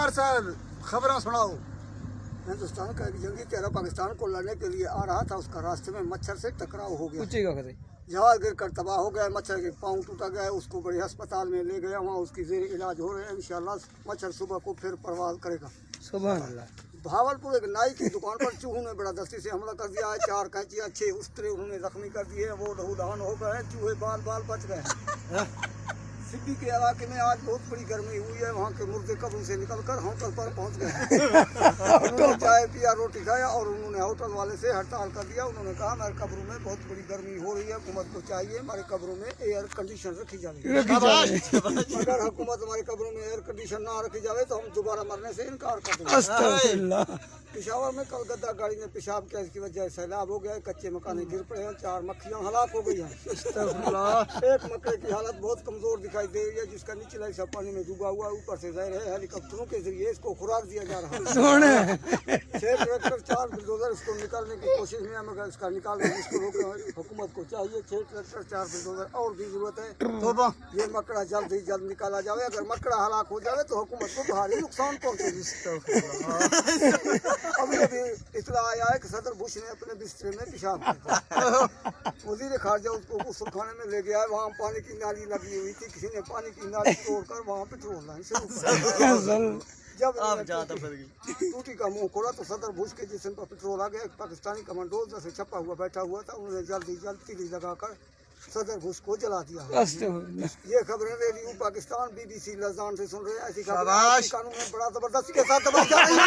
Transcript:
अमर sir खबरें सुनाओ। हिंदुस्तान का एक जंगी चेहरा पाकिस्तान को लड़ने के लिए आ रहा था, उसका रास्ते में मच्छर से टकराव हो गया, जहाज गिर कर तबाह हो गया, मच्छर के पाँव टूटा गया, उसको बड़े अस्पताल में ले गया, वहाँ उसकी जेर इलाज हो रहे हैं। इंशाल्लाह मच्छर सुबह को फिर परवाज करेगा। सुभान अल्लाह। भावलपुर एक नाई की दुकान पर चूहों ने बड़ा दस्ती से हमला कर दिया है। 4 कैंचियां 6 उस्तरे उन्होंने जख्मी कर दिए हैं। वो लहूलुहान हो गए हैं, चूहे बाल बाल बच गए हैं। सिब्बी के इलाके में आज बहुत बड़ी गर्मी हुई है, वहाँ के मुर्दे कब्रों से निकलकर होटल पर पहुँच गए। उन्होंने चाय पिया, रोटी खाया और उन्होंने होटल वाले से हड़ताल कर दिया। उन्होंने कहा हमारे कब्रों में बहुत बड़ी गर्मी हो रही है, हुकूमत को चाहिए हमारे कब्रों में एयर कंडीशन रखी जाए। अगर हुकूमत हमारे कब्रों में एयर कंडीशन ना रखी जाए तो हम दोबारा मरने से इनकार कर देंगे। पेशावर में कल गद्दा गाड़ी ने पेशाब किया, इसकी वजह से सैलाब हो गया है, कच्चे मकाने गिर पड़े हैं, 4 मक्खियां हलाक हो गई हैं। एक मकड़े की हालत बहुत कमजोर दिखाई दे रही है, जिसका निचला हिस्सा पानी में डूबा हुआ, ऊपर से जहर है। हेलीकॉप्टरों के जरिए इसको खुराक दिया जा रहा है। 6 ट्रैक्टर 4 बुलडोजर इसको निकालने की कोशिश में, मगर इसका निकालना मुश्किल हो गया। हुकूमत को चाहिए 6 ट्रैक्टर 4 बुलडोजर और भी जरूरत है, तो ये मकड़ा जल्द ही जल्द निकाला जाए। अगर मकड़ा हलाक हो जाए तो हुकूमत को भारी नुकसान पहुँचेगी। अभी अभी इतला आया है कि सदर बुश ने अपने बिस्तर में पेशाब किया। वजीर खारजा उसको गुस्ल खाने में ले गया है, वहाँ पानी की नाली लगी हुई थी, किसी ने पानी की नाली तोड़कर वहाँ पेट्रोल लाइन शुरू कर। जब टूटी का मुंह खोला तो सदर बुश के जिस्म पर पेट्रोल आ गया। पाकिस्तानी कमांडो जैसे छपा हुआ बैठा हुआ था, उन्होंने जल्द ही जल्द तीली लगाकर सदर बुश को जला दिया। ये खबरें रेडियो पाकिस्तान BBC लजान से सुन रहे हैं। ऐसी खबरें कानून में बड़ा जबरदस्ती के साथ दबाई जा रही है।